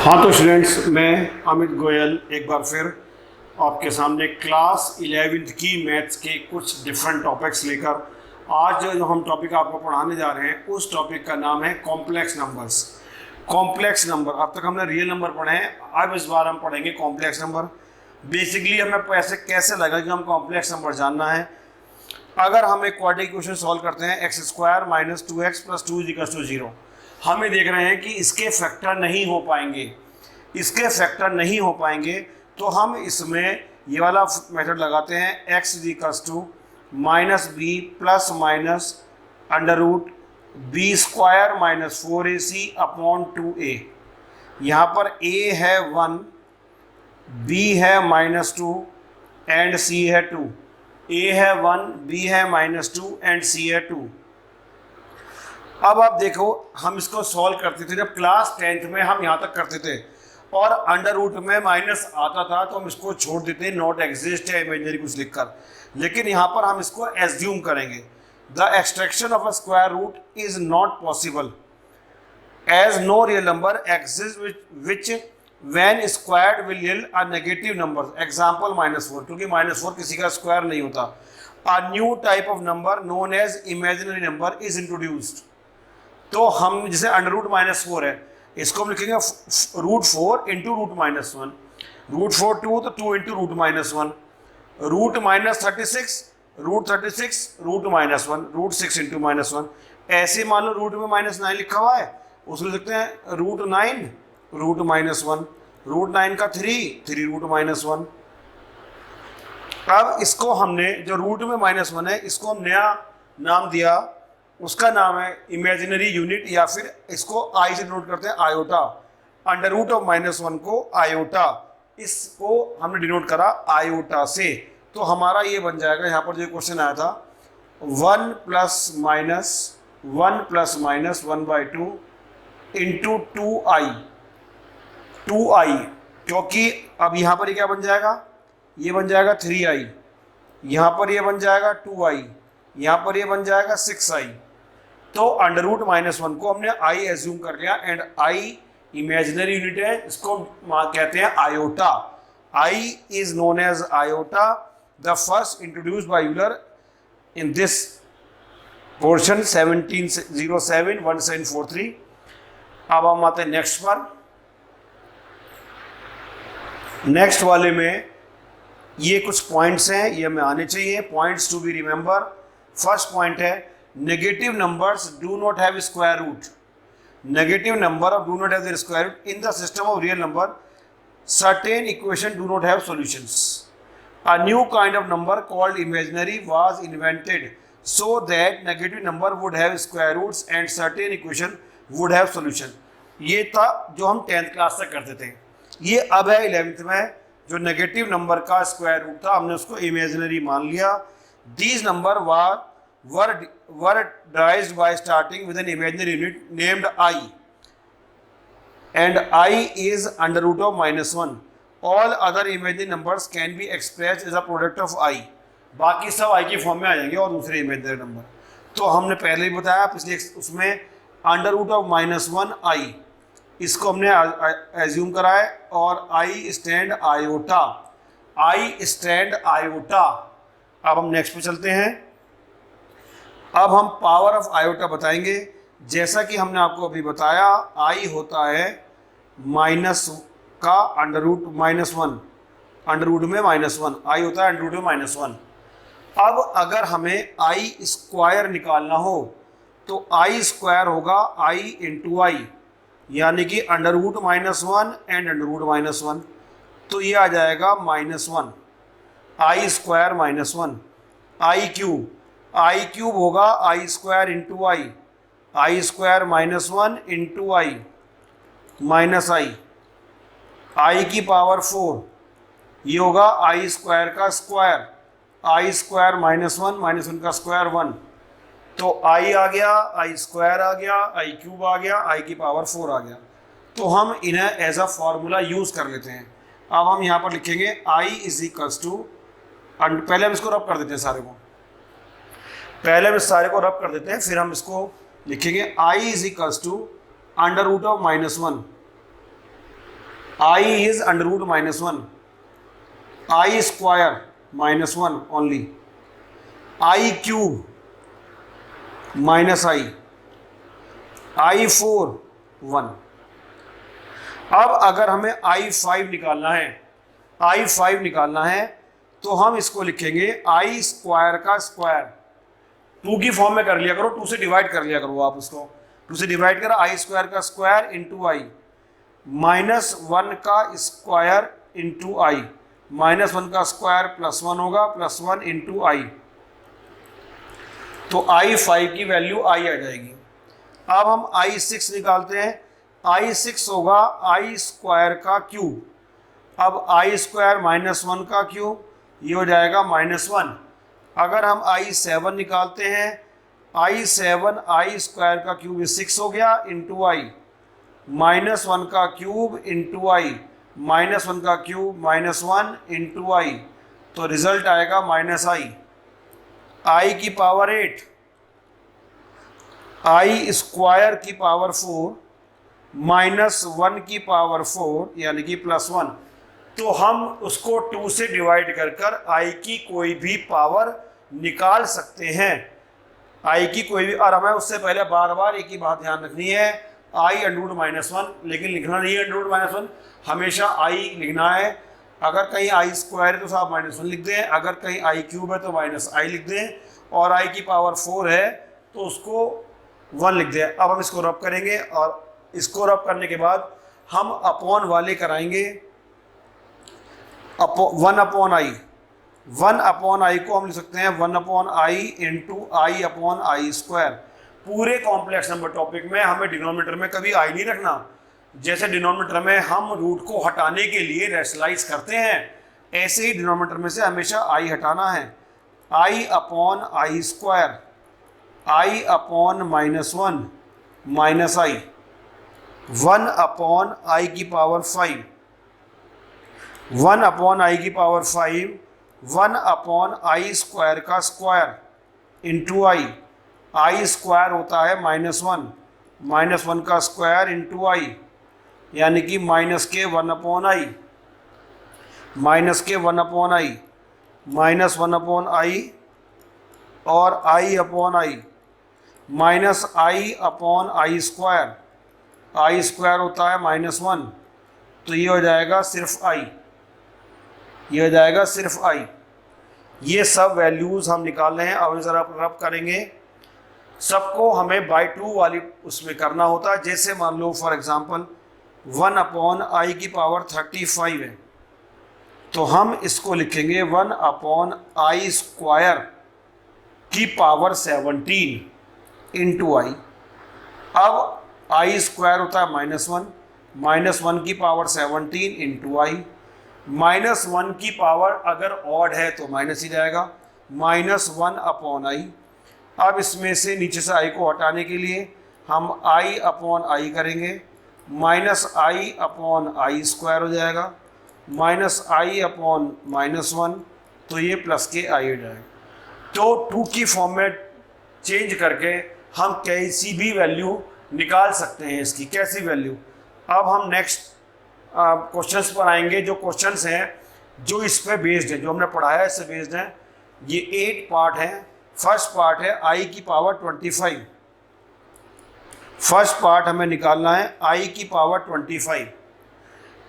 हाँ तो स्टूडेंट्स, मैं अमित गोयल एक बार फिर आपके सामने क्लास 11वीं की मैथ्स के कुछ डिफरेंट टॉपिक्स लेकर आज जो हम टॉपिक आपको पढ़ाने जा रहे हैं उस टॉपिक का नाम है कॉम्प्लेक्स नंबर्स। कॉम्प्लेक्स नंबर, अब तक हमने रियल नंबर पढ़े हैं, अब इस बार हम पढ़ेंगे कॉम्प्लेक्स नंबर। बेसिकली हमें ऐसे कैसे लगा कि हम कॉम्प्लेक्स नंबर जानना है। अगर हम एक क्वाड्रेटिक इक्वेशन सॉल्व करते हैं x square minus 2x plus 2 equals to 0, हमें देख रहे हैं कि इसके फैक्टर नहीं हो पाएंगे, तो हम इसमें ये वाला मेथड लगाते हैं x equals to minus b plus minus under root b square minus 4ac upon 2a। यहाँ पर a है 1, b है -2 एंड c है 2। a है 1, b है -2 एंड c है 2। अब आप देखो, हम इसको सॉल्व करते थे जब क्लास 10th में, हम यहाँ तक करते थे और अंडर रूट में माइनस आता था तो हम इसको छोड़ देते, नॉट एग्जिस्ट है इमेजिनरी कुछ लिखकर। लेकिन यहाँ पर हम इसको एज्यूम करेंगे, the extraction of a square root is not possible as no real number exist which when squared will yield a negative number, example -4, क्योंकि -4 किसी का स्क्वायर नहीं होता। A new type of number known as imaginary number is introduced. तो हम जैसे under root -4 है, इसको हम लिखेंगे √4 इंटू √-1, √4 2 तो 2 इंटू √-1, रूट -36 √36 √-1, √6 इंटू -1। ऐसे मान लो रूट में -9 लिखा हुआ है, उसको लिखते हैं √9 √-1, √9 का 3 √-1। अब इसको हमने जो रूट में -1 है, इसको हम नया नाम दिया, उसका नाम है इमेजिनरी यूनिट, या फिर इसको आई से डिनोट करते हैं आयोटा। अंडर रूट ऑफ -1 को आयोटा, इसको हमने डिनोट करा आयोटा से। तो हमारा ये बन जाएगा, यहाँ पर जो क्वेश्चन आया था 1 + -1/2 इंटू 2i, क्योंकि अब यहाँ पर ये क्या बन जाएगा, ये बन जाएगा 3i, यहाँ पर ये बन जाएगा 2i, यहाँ पर ये बन जाएगा 6i। तो अंडर रूट -1 को हमने i एज्यूम कर लिया एंड i इमेजिनरी यूनिट है, इसको कहते हैं iota. i is known as iota, the first introduced by Euler in this portion 1707-1743। अब हम आते हैं नेक्स्ट पर। नेक्स्ट वाले में ये कुछ पॉइंट्स हैं, ये हमें आने चाहिए, points to be remember. First point है negative numbers do not have square root. Negative number of do not have their square root in the system of real number, certain equation do not have solutions. A new kind of number called imaginary was invented so that negative number would have square roots and certain equation would have solution. ये था जो हम 10th class तक करते थे। ये अब है 11th में, जो नेगेटिव नंबर का स्क्वायर रूट था हमने उसको इमेजिनरी मान लिया। These number were derived by starting with an imaginary unit named I, and I is under root of -1. All other imaginary numbers can be expressed as a product of I. बाकी सब I की form में आ जाएंगे और दूसरे imaginary number. तो हमने पहले ही बताया पिछले उसमें अंडर रूट ऑफ -1 I, इसको हमने एज्यूम करा है और I stand iota, I stand iota. अब हम नेक्स्ट पे चलते हैं। अब हम पावर ऑफ आयोटा बताएंगे। जैसा कि हमने आपको अभी बताया, I होता है माइनस का अंडर रूट -1, अंडर रूट में -1, I होता है अंडर रूट में -1। अब अगर हमें I स्क्वायर निकालना हो तो I स्क्वायर होगा I इंटू I, यानी कि under root -1 and under root -1, तो ये आ जाएगा -1, I स्क्वायर -1। I क्यूब होगा I square into I square -1 into I minus I की पावर 4, ये होगा I स्क्वायर का स्क्वायर, I स्क्वायर -1 का स्क्वायर 1, तो I आ गया, I स्क्वायर आ गया, I क्यूब आ गया, I की पावर 4 आ गया। तो हम इन्हें एज अ फॉर्मूला यूज कर लेते हैं। अब हम यहाँ पर लिखेंगे I इज इक्वल्स टू, पहले हम इसको रब कर देते हैं सारे को, रब कर देते हैं, फिर हम इसको लिखेंगे I is equals to under root of -1 i is under root -1, i square -1 only, i cube -i4 1। अब अगर हमें i5 निकालना है तो हम इसको लिखेंगे आई स्क्वायर का स्क्वायर, 2 की फॉर्म में कर लिया करो, 2 से डिवाइड कर लिया करो, आप उसको 2 से डिवाइड करो, आई स्क्वायर का स्क्वायर इंटू आई, -1 का स्क्वायर इंटू आई, -1 का स्क्वायर +1 होगा, +1 इंटू आई, तो i5 की वैल्यू i आ जाएगी। अब हम i6 निकालते हैं, i6 होगा आई स्क्वायर का क्यूब, अब आई स्क्वायर -1 का क्यूब, ये हो जाएगा -1। अगर हम i7 निकालते हैं, i7 आई स्क्वायर का क्यूब 6 हो गया इंटू आई, -1 का क्यूब इंटू आई, -1 का क्यूब -1 इंटू आई, तो रिजल्ट आएगा -i, आई की पावर 8, आई स्क्वायर की पावर 4 -1 की पावर 4 यानी कि +1। तो हम उसको 2 से डिवाइड कर आई की कोई भी पावर निकाल सकते हैं, आई की कोई भी। और हमें उससे पहले बार बार एक ही बात ध्यान रखनी है, आई √-1, लेकिन लिखना नहीं है √-1, हमेशा आई लिखना है। अगर कहीं आई स्क्वायर है तो साहब -1 लिख दें, अगर कहीं आई क्यूब है तो -i लिख दें, और आई की पावर 4 है तो उसको 1 लिख दें। अब हम इसको रब करेंगे और इसको रब करने के बाद हम अपॉन वाले कराएंगे, 1/i को हम लिख सकते हैं 1/i इंटू i/i²। पूरे कॉम्प्लेक्स नंबर टॉपिक में हमें डिनोमिनेटर में कभी i नहीं रखना, जैसे डिनोमिनेटर में हम रूट को हटाने के लिए रैशनलाइज करते हैं, ऐसे ही डिनोमिनेटर में से हमेशा i हटाना है, i/i², i/-1 -i, 1/i की पावर 5, 1/i की पावर 5, 1/i² का स्क्वायर इंटू आई स्क्वायर होता है -1, -1 का स्क्वायर इंटू आई, यानी कि -1/i, -1/i, -1/i और i/i, -i/i², आई स्क्वायर होता है -1, तो ये हो जाएगा सिर्फ i, ये हो जाएगा सिर्फ i। ये सब वैल्यूज़ हम निकाल रहे हैं। अब ज़रा रब करेंगे, सबको हमें बाई 2 वाली उसमें करना होता है। जैसे मान लो फॉर एग्जांपल 1/i की पावर 35 है, तो हम इसको लिखेंगे 1/i² की पावर 17 इंटू आई। अब आई स्क्वायर होता है -1, -1 की पावर 17 इंटू आई, -1 की पावर अगर ऑड है तो माइनस ही जाएगा, -1/i। अब इसमें से नीचे से i को हटाने के लिए हम i/i करेंगे, -i/i² हो जाएगा, -i/-1, तो ये प्लस के i हो जाएगा। तो 2 की फॉर्म में चेंज करके हम कैसी भी वैल्यू निकाल सकते हैं इसकी, कैसी वैल्यू। अब हम नेक्स्ट क्वेश्चंस पर आएंगे, जो क्वेश्चंस हैं जो इस पे बेस्ड है, जो हमने पढ़ाया है इससे बेस्ड है। ये 8 पार्ट हैं। फर्स्ट पार्ट है i की पावर 25, फर्स्ट पार्ट हमें निकालना है i की पावर 25।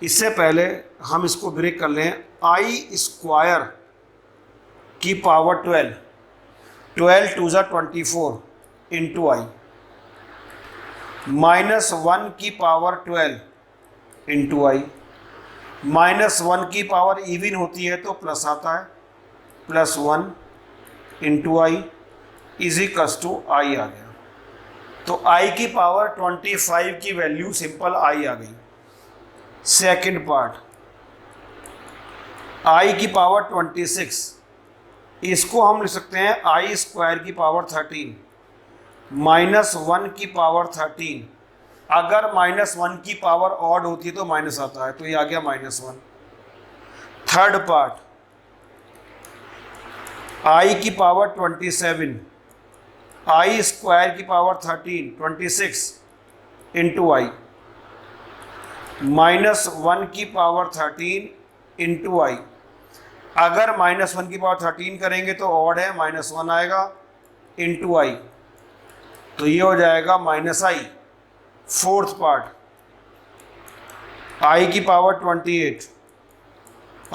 इससे पहले हम इसको ब्रेक कर लें, i² की पावर 12, 12 2 ज़ा 24 इंटू आई, -1 की पावर 12 इंटू आई, -1 की पावर इवन होती है तो प्लस आता है, +1 इंटू आई इजिकल्स टू आई आ गया। तो i की पावर 25 की वैल्यू सिंपल i आ गई। सेकंड पार्ट, i की पावर 26, इसको हम लिख सकते हैं i² की पावर 13, -1 की पावर 13। अगर -1 की पावर ऑड होती है तो माइनस आता है, तो ये आ गया -1। थर्ड पार्ट, i की पावर 27, i² की पावर 13, 26 इंटू आई, -1 की पावर 13 इंटू आई। अगर -1 की पावर 13 करेंगे तो ऑड है, -1 आएगा इंटू आई, तो ये हो जाएगा -i। फोर्थ पार्ट, आई की पावर 28,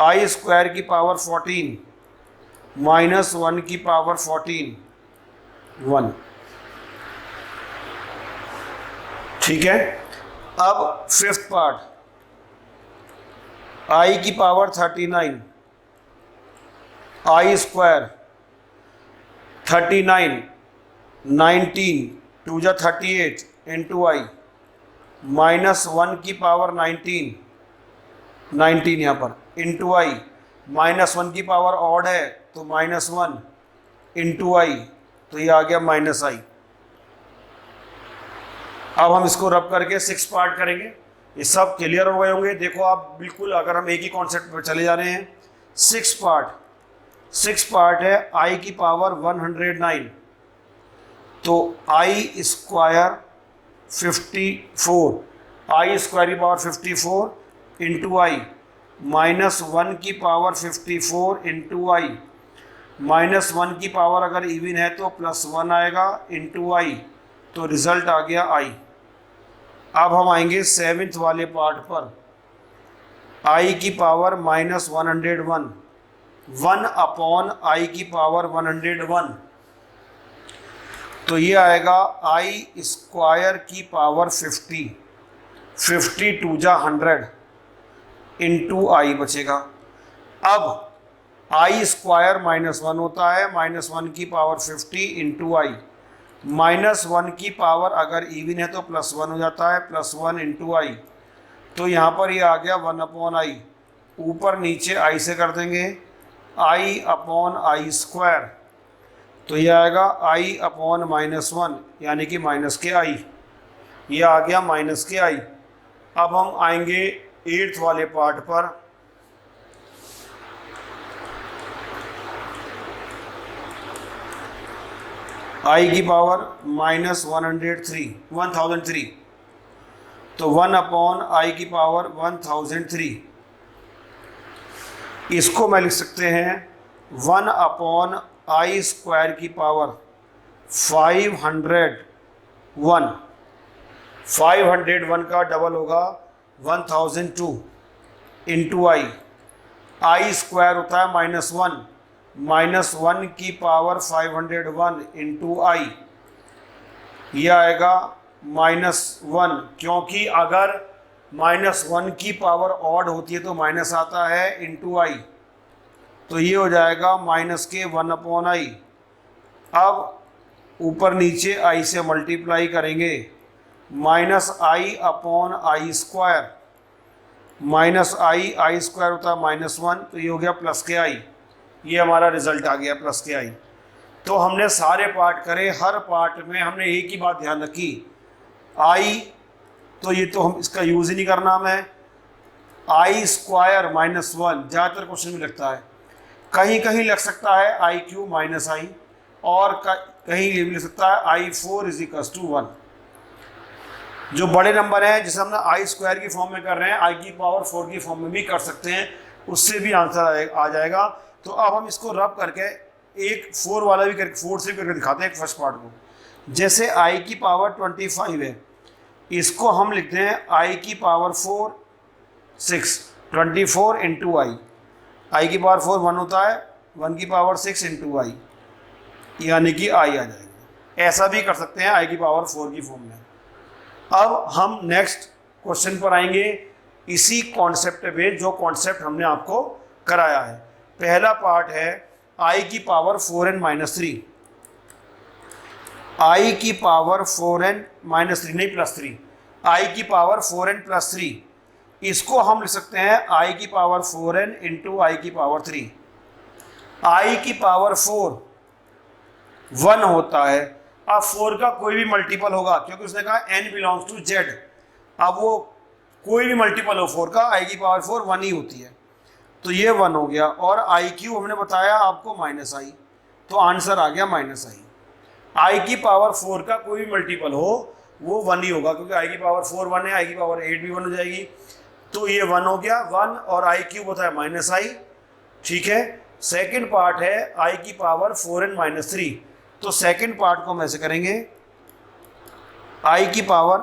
आई स्क्वायर की पावर 14, -1 की पावर 14, 1। ठीक है। अब फिफ्थ पार्ट, आई की पावर 39, आई स्क्वायर 39, 19 2 जा 38 इंटू आई, -1 की पावर 19, 19 यहाँ पर इंटू आई, -1 की पावर ऑड है तो -1 इंटू आई, तो ये आ गया -i। अब हम इसको रब करके 6 पार्ट करेंगे। ये सब क्लियर हो गए होंगे। देखो आप बिल्कुल, अगर हम एक ही कॉन्सेप्ट पर चले जा रहे हैं। 6 पार्ट है आई की पावर 109, तो आई स्क्वायर 54, आई स्क्वायर की पावर 54 इंटू आई, -1 की पावर 54 इंटू आई, -1 की पावर अगर इवन है तो +1 आएगा इंटू आई, तो रिजल्ट आ गया आई। अब हम आएंगे 7th वाले पार्ट पर, आई की पावर -101, 1 अपॉन आई की पावर 101, तो ये आएगा आई स्क्वायर की पावर 50, 50 2 जा 100 इंटू आई बचेगा। अब आई स्क्वायर -1 होता है, -1 की पावर 50 इंटू आई, -1 की पावर अगर इवन है तो +1 हो जाता है, +1 इंटू आई, तो यहाँ पर ये आ गया 1 अपॉन आई। ऊपर नीचे आई से कर देंगे, आई अपॉन आई स्क्वायर, तो ये आएगा आई अपॉन -1 यानी कि माइनस के आई, ये आ गया माइनस के आई। अब हम आएंगे 8th वाले पार्ट पर, आई की पावर -1003, तो 1 अपॉन आई की पावर 1003, इसको मैं लिख सकते हैं 1 अपॉन आई स्क्वायर की पावर 501, 501 का डबल होगा 1002 इंटू आई, आई स्क्वायर होता है -1 की पावर 501 इंटू आई, ये आएगा -1, क्योंकि अगर -1 की पावर ऑड होती है तो माइनस आता है इंटू आई, तो ये हो जाएगा -1 अपॉन आई। अब ऊपर नीचे आई से मल्टीप्लाई करेंगे, -i upon I square, I square होता है -1, तो ये हो गया प्लस के आई, ये हमारा रिजल्ट आ गया प्लस के आई। तो हमने सारे पार्ट करे, हर पार्ट में हमने एक ही बात ध्यान रखी, आई तो ये तो हम इसका यूज़ ही नहीं करना हमें, आई स्क्वायर -1 ज़्यादातर क्वेश्चन में लगता है, कहीं कहीं लग सकता है आई क्यू माइनस आई, और कहीं ये भी लग सकता है i4 = 1। जो बड़े नंबर हैं जिसे हमने आई स्क्वायर की फॉर्म में कर रहे हैं, आई की पावर 4 की फॉर्म में भी कर सकते हैं, उससे भी आंसर आ जाएगा। तो अब हम इसको रब करके एक 4 वाला भी करके 4 से करके दिखाते हैं फर्स्ट पार्ट को। जैसे आई की पावर 25 है, इसको हम लिखते हैं आई की पावर 4 6, 24 इंटू आई की पावर 4 1 होता है, 1 की पावर 6 इंटू आई, यानी कि आई आ जाएगी। ऐसा भी कर सकते हैं आई की पावर 4 की फॉर्म में। अब हम नेक्स्ट क्वेश्चन पर आएंगे, इसी कॉन्सेप्ट पे जो कॉन्सेप्ट हमने आपको कराया है। पहला पार्ट है आई की पावर 4n-3, आई की पावर 4n-3 नहीं +3, आई की पावर 4n+3, इसको हम लिख सकते हैं आई की पावर 4n इंटू आई की पावर 3। आई की पावर 4 1 होता है, अब 4 का कोई भी मल्टीपल होगा, क्योंकि उसने कहा n बिलोंग्स टू z, अब वो कोई भी मल्टीपल हो 4 का, आई की पावर 4 1 ही होती है, तो ये 1 हो गया। और आई क्यू हमने बताया आपको -i, तो आंसर आ गया -i। आई की पावर 4 का कोई भी मल्टीपल हो, वो 1 ही होगा, क्योंकि आई की पावर 4 1 है, आई की पावर 8 भी 1 हो जाएगी। तो ये 1 हो गया, 1 और आई क्यूब होता है माइनस आई, ठीक है। सेकेंड पार्ट है आई की पावर 4n माइनस 3। तो सेकेंड पार्ट को हम ऐसे करेंगे, आई की पावर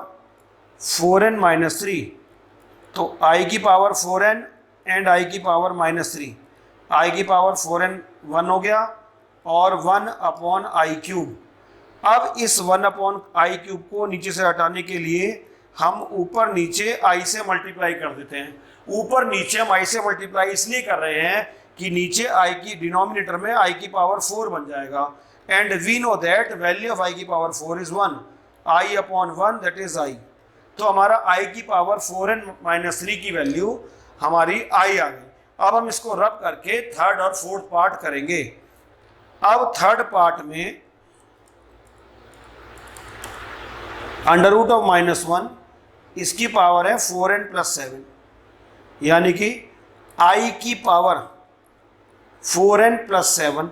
4n माइनस 3, तो आई की पावर 4n एंड आई की पावर माइनस 3, आई की पावर 4n 1 हो गया और 1 अपॉन आई क्यूब। अब इस 1 अपॉन आई क्यूब को नीचे से हटाने के लिए हम ऊपर नीचे आई से मल्टीप्लाई कर देते हैं। ऊपर नीचे हम आई से मल्टीप्लाई इसलिए कर रहे हैं कि नीचे आई की डिनोमिनेटर में आई की पावर 4 बन जाएगा, and we know that value of i की power 4 is 1, i upon 1 that is i. तो हमारा आई की पावर 4n माइनस 3 की वैल्यू हमारी आई आ गई। अब हम इसको रब करके थर्ड और फोर्थ पार्ट करेंगे। अब थर्ड पार्ट में अंडर रूट ऑफ -1, इसकी पावर है 4n प्लस 7, यानी कि आई की पावर 4n प्लस 7,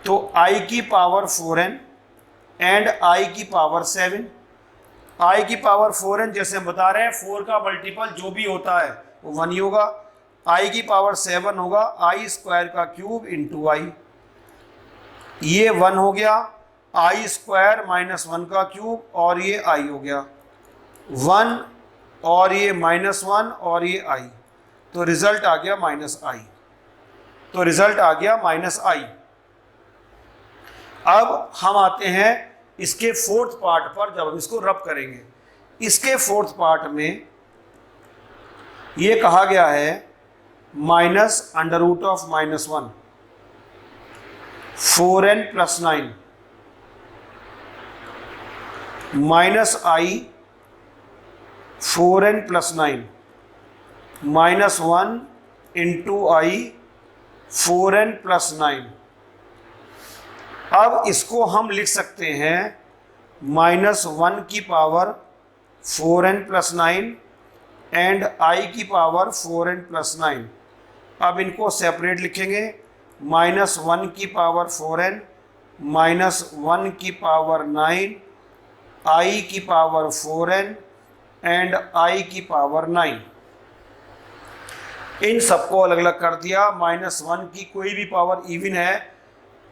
तो आई की पावर 4n एंड आई की पावर 7। आई की पावर 4n जैसे हम बता रहे हैं 4 का मल्टीपल जो भी होता है वो 1 ही होगा। आई की पावर 7 होगा आई स्क्वायर का क्यूब इंटू आई, ये 1 हो गया, आई स्क्वायर माइनस 1 का क्यूब और ये आई हो गया 1 और ये -1 और ये आई, तो रिजल्ट आ गया माइनस आई। तो रिजल्ट आ गया माइनस आई। अब हम आते हैं इसके फोर्थ पार्ट पर, जब हम इसको रब करेंगे। इसके फोर्थ पार्ट में ये कहा गया है minus under root of -1 4n plus 9 minus i 4n plus 9 -1 into i 4n plus 9। अब इसको हम लिख सकते हैं -1 की power 4n plus 9 and I की पावर 4n प्लस 9। अब इनको सेपरेट लिखेंगे, -1 की पावर 4n -1 की पावर 9 आई की पावर 4n एंड आई की पावर 9। इन सबको अलग अलग कर दिया। -1 की कोई भी पावर इवन है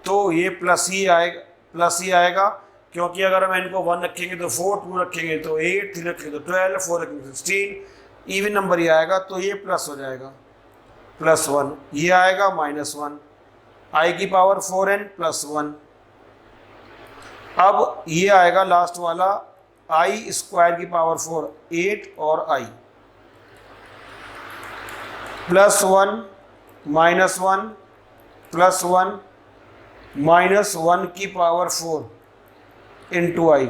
तो ये प्लस ही आएगा, क्योंकि अगर हम इनको 1 रखेंगे तो 4, 2 रखेंगे तो 8, 3 रखेंगे तो 12, 4 रखेंगे तो 16, इवन नंबर ही आएगा, तो ये प्लस हो जाएगा +1, ये आएगा -1, आई की पावर 4n प्लस 1। अब ये आएगा लास्ट वाला आई स्क्वायर की पावर 4 8 और आई +1 -1 +1 -1 की पावर 4 इंटू आई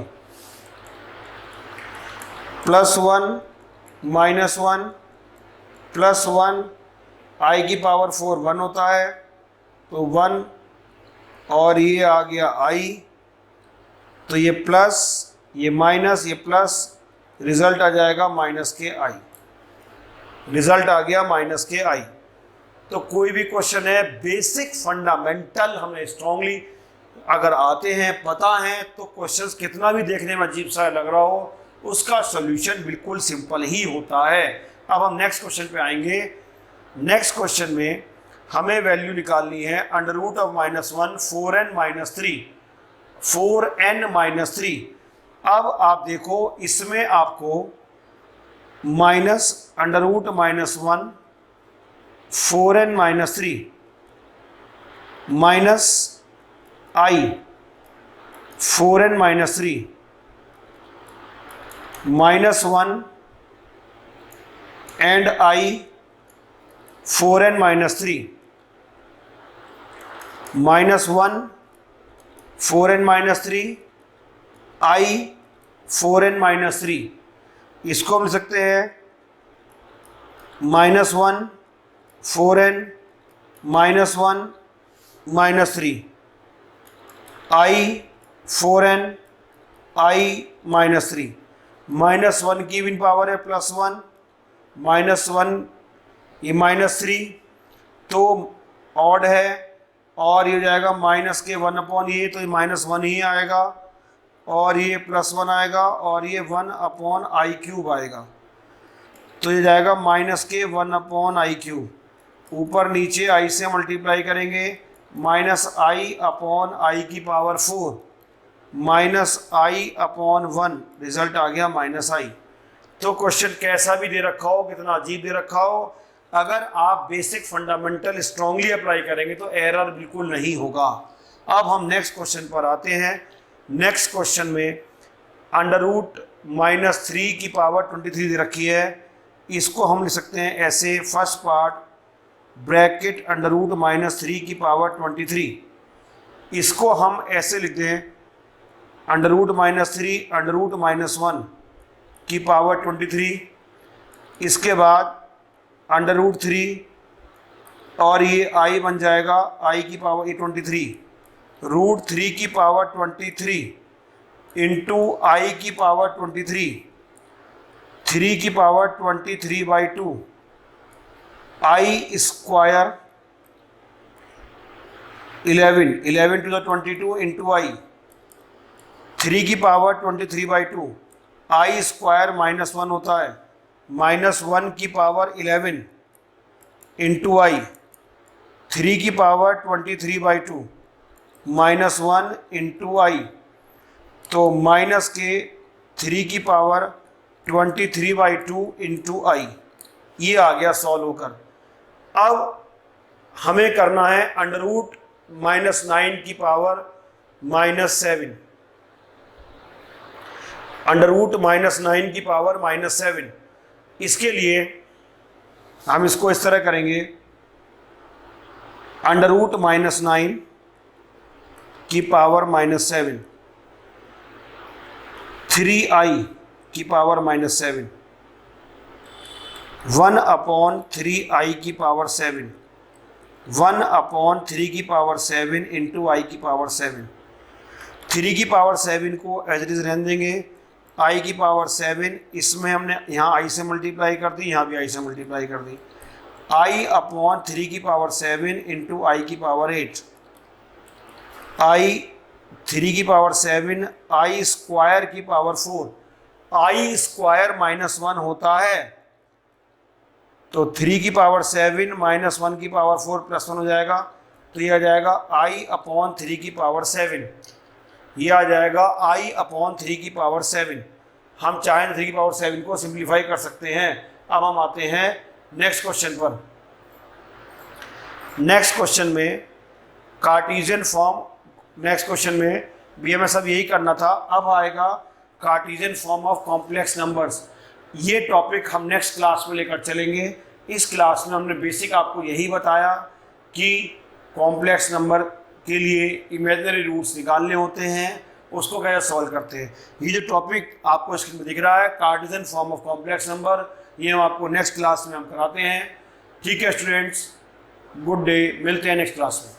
+1 -1 +1 आई की पावर 4 1 होता है, तो 1 और ये आ गया आई, तो ये प्लस ये माइनस ये प्लस, रिजल्ट आ जाएगा माइनस के आई। रिजल्ट आ गया माइनस के आई। तो कोई भी क्वेश्चन है बेसिक फंडामेंटल हमें स्ट्रांगली अगर आते हैं पता है तो क्वेश्चंस कितना भी देखने में अजीब सा लग रहा हो उसका सॉल्यूशन बिल्कुल सिंपल ही होता है। अब हम नेक्स्ट क्वेश्चन पे आएंगे। नेक्स्ट क्वेश्चन में हमें वैल्यू निकालनी है under root of -1 4n minus 3। अब आप देखो इसमें आपको minus under root -1 4n minus 3 minus i 4n minus 3 -1 and i 4n minus 3 -1 4n minus 3 i 4n minus 3। इसको हम लिख सकते हैं -1 4n -1 -3 आई 4n आई -3 -1 की भी पावर है +1 -1 ये -3 तो ऑड है और ये हो जाएगा माइनस के 1 अपॉन ये, तो ये -1 ही आएगा और ये +1 आएगा और ये 1/i³ आएगा। तो ये जाएगा -1/i³। ऊपर नीचे i से मल्टीप्लाई करेंगे, -i/i⁴ -i/1, रिजल्ट आ गया -i। तो क्वेश्चन कैसा भी दे रखा हो, कितना अजीब दे रखा हो, अगर आप बेसिक फंडामेंटल स्ट्रांगली अप्लाई करेंगे तो एरर बिल्कुल नहीं होगा। अब हम नेक्स्ट क्वेश्चन पर आते हैं। नेक्स्ट क्वेश्चन में √-3⁻23 दे रखी है। इसको हम लिख सकते हैं ऐसे, फर्स्ट पार्ट ब्रैकेट √-3⁻23, इसको हम ऐसे लिख दें √-3 इसके बाद √3 और ये i बन जाएगा i⁻23, √3⁻23 into i⁻23, 3⁻23/2 i² 11 to the 22 into i, 3⁻23/2, i² -1 होता है, -1⁻11 इंटू i, 3⁻23/2 -1 इंटू i, तो माइनस के 3⁻23/2 इंटू i, ये आ गया सॉल्व होकर। अब हमें करना है √-9⁻7, √-9⁻7। इसके लिए हम इसको इस तरह करेंगे, √-9⁻7 3i⁻7, 1/3i⁻7, 1/3⁻7 इंटू i⁻7, 3⁻7 को एज इट इज रहने देंगे, i⁻7 इसमें हमने यहाँ i से मल्टीप्लाई कर दी, यहाँ भी i से मल्टीप्लाई कर दी, i/3⁻7 into i⁻8, i3⁻7 i²⁴, i² -1 होता है, तो 3⁻7 -1⁴ +1 हो जाएगा, तो ये आ जाएगा i/3⁻7, ये आ जाएगा i/3⁻7। हम चाहें 3⁻7 को सिंप्लीफाई कर सकते हैं। अब हम आते हैं नेक्स्ट क्वेश्चन पर। नेक्स्ट क्वेश्चन में कार्टेशियन फॉर्म, नेक्स्ट क्वेश्चन में भी हमें सब यही करना था। अब आएगा Cartesian form of complex numbers. ये टॉपिक हम नेक्स्ट क्लास में लेकर चलेंगे। इस क्लास में हमने बेसिक आपको यही बताया कि कॉम्प्लेक्स नंबर के लिए इमेजिनरी रूट्स निकालने होते हैं, उसको कैसे सॉल्व करते हैं। ये जो टॉपिक आपको स्क्रीन में दिख रहा है, Cartesian form of complex number, ये हम आपको नेक्स्ट क्लास में हम कराते हैं। ठीक है स्टूडेंट्स, गुड डे, मिलते हैं नेक्स्ट क्लास में।